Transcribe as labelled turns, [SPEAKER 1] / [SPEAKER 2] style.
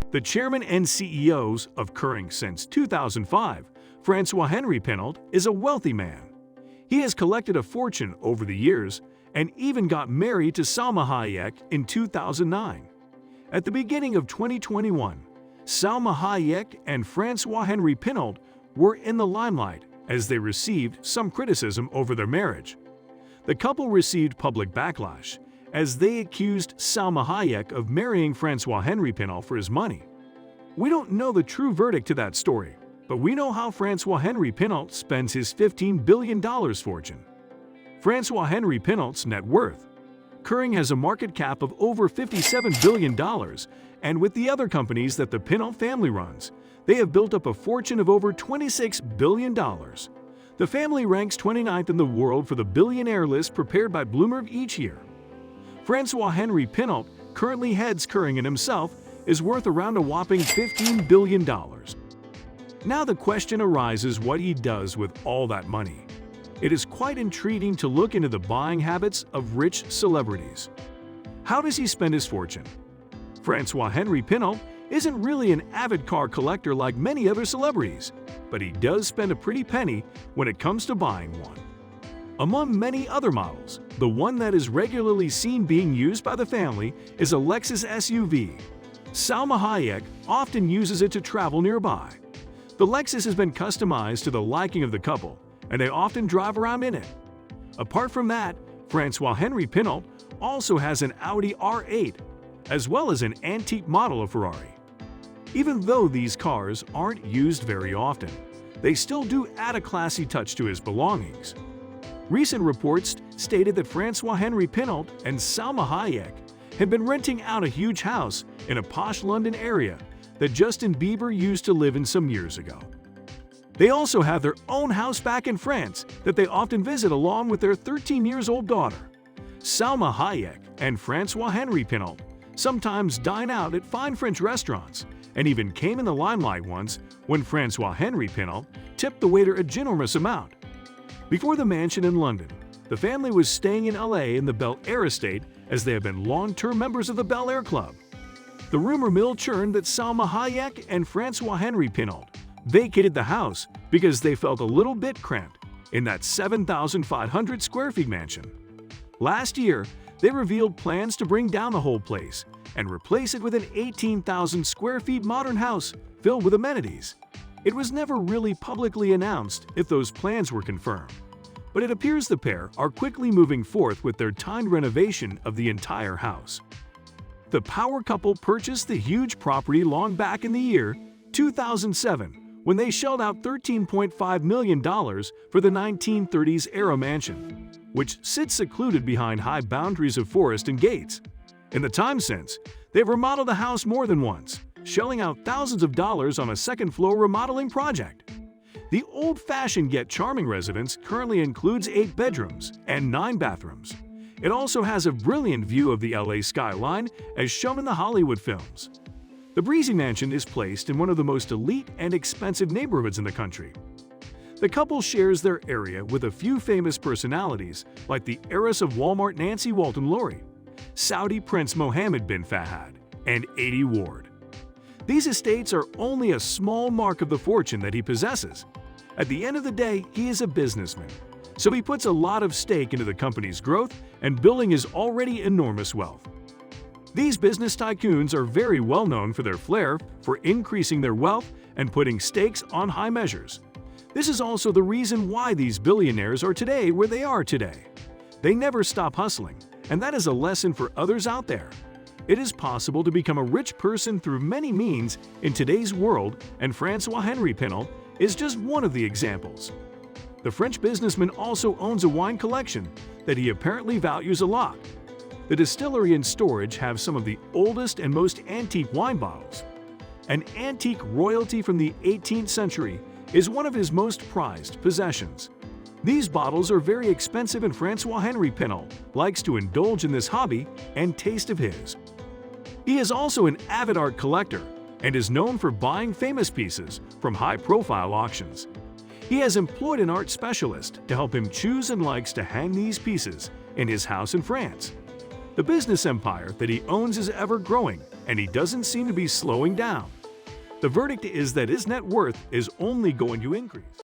[SPEAKER 1] The chairman and CEO of Kering since 2005, François-Henri Pinault, is a wealthy man. He has collected a fortune over the years and even got married to Salma Hayek in 2009. At the beginning of 2021, Salma Hayek and François-Henri Pinault were in the limelight as they received some criticism over their marriage. The couple received public backlash as they accused Salma Hayek of marrying François-Henri Pinault for his money. We don't know the true verdict to that story, but we know how François-Henri Pinault spends his $15 billion fortune. François-Henri Pinault's net worth. Kering has a market cap of over $57 billion, and with the other companies that the Pinault family runs, they have built up a fortune of over $26 billion. The family ranks 29th in the world for the Billionaire List prepared by Bloomberg each year. François-Henri Pinault currently heads Kering and himself is worth around a whopping $15 billion. Now the question arises what he does with all that money. It is quite intriguing to look into the buying habits of rich celebrities. How does he spend his fortune? François-Henri Pinault isn't really an avid car collector like many other celebrities, but he does spend a pretty penny when it comes to buying one. Among many other models, the one that is regularly seen being used by the family is a Lexus SUV. Salma Hayek often uses it to travel nearby. The Lexus has been customized to the liking of the couple, and they often drive around in it. Apart from that, François-Henri Pinault also has an Audi R8, as well as an antique model of Ferrari. Even though these cars aren't used very often, they still do add a classy touch to his belongings. Recent reports stated that François-Henri Pinault and Salma Hayek had been renting out a huge house in a posh London area that Justin Bieber used to live in some years ago. They also have their own house back in France that they often visit along with their 13-year-old daughter. Salma Hayek and François-Henri Pinault sometimes dine out at fine French restaurants and even came in the limelight once when François-Henri Pinault tipped the waiter a ginormous amount. Before the mansion in London, the family was staying in LA in the Bel Air estate as they have been long-term members of the Bel Air Club. The rumor mill churned that Salma Hayek and François-Henri Pinault vacated the house because they felt a little bit cramped in that 7,500 square feet mansion. Last year, they revealed plans to bring down the whole place and replace it with an 18,000 square feet modern house filled with amenities. It was never really publicly announced if those plans were confirmed, but it appears the pair are quickly moving forth with their timed renovation of the entire house. The power couple purchased the huge property long back in the year 2007 when they shelled out $13.5 million for the 1930s-era mansion, which sits secluded behind high boundaries of forest and gates. In the time since, they've remodeled the house more than once, shelling out thousands of dollars on a second-floor remodeling project. The old-fashioned yet charming residence currently includes 8 bedrooms and 9 bathrooms. It also has a brilliant view of the LA skyline as shown in the Hollywood films. The breezy mansion is placed in one of the most elite and expensive neighborhoods in the country. The couple shares their area with a few famous personalities like the heiress of Walmart Nancy Walton-Lowry, Saudi Prince Mohammed bin Fahad, and 80 Ward. These estates are only a small mark of the fortune that he possesses. At the end of the day, he is a businessman, so he puts a lot of stake into the company's growth and building his already enormous wealth. These business tycoons are very well known for their flair for increasing their wealth and putting stakes on high measures. This is also the reason why these billionaires are today where they are today. They never stop hustling, and that is a lesson for others out there. It is possible to become a rich person through many means in today's world, and François-Henri Pinault is just one of the examples. The French businessman also owns a wine collection that he apparently values a lot. The distillery and storage have some of the oldest and most antique wine bottles. An antique royalty from the 18th century is one of his most prized possessions. These bottles are very expensive, and François-Henri Pinault likes to indulge in this hobby and taste of his. He is also an avid art collector and is known for buying famous pieces from high-profile auctions. He has employed an art specialist to help him choose and likes to hang these pieces in his house in France. The business empire that he owns is ever growing, and he doesn't seem to be slowing down. The verdict is that his net worth is only going to increase.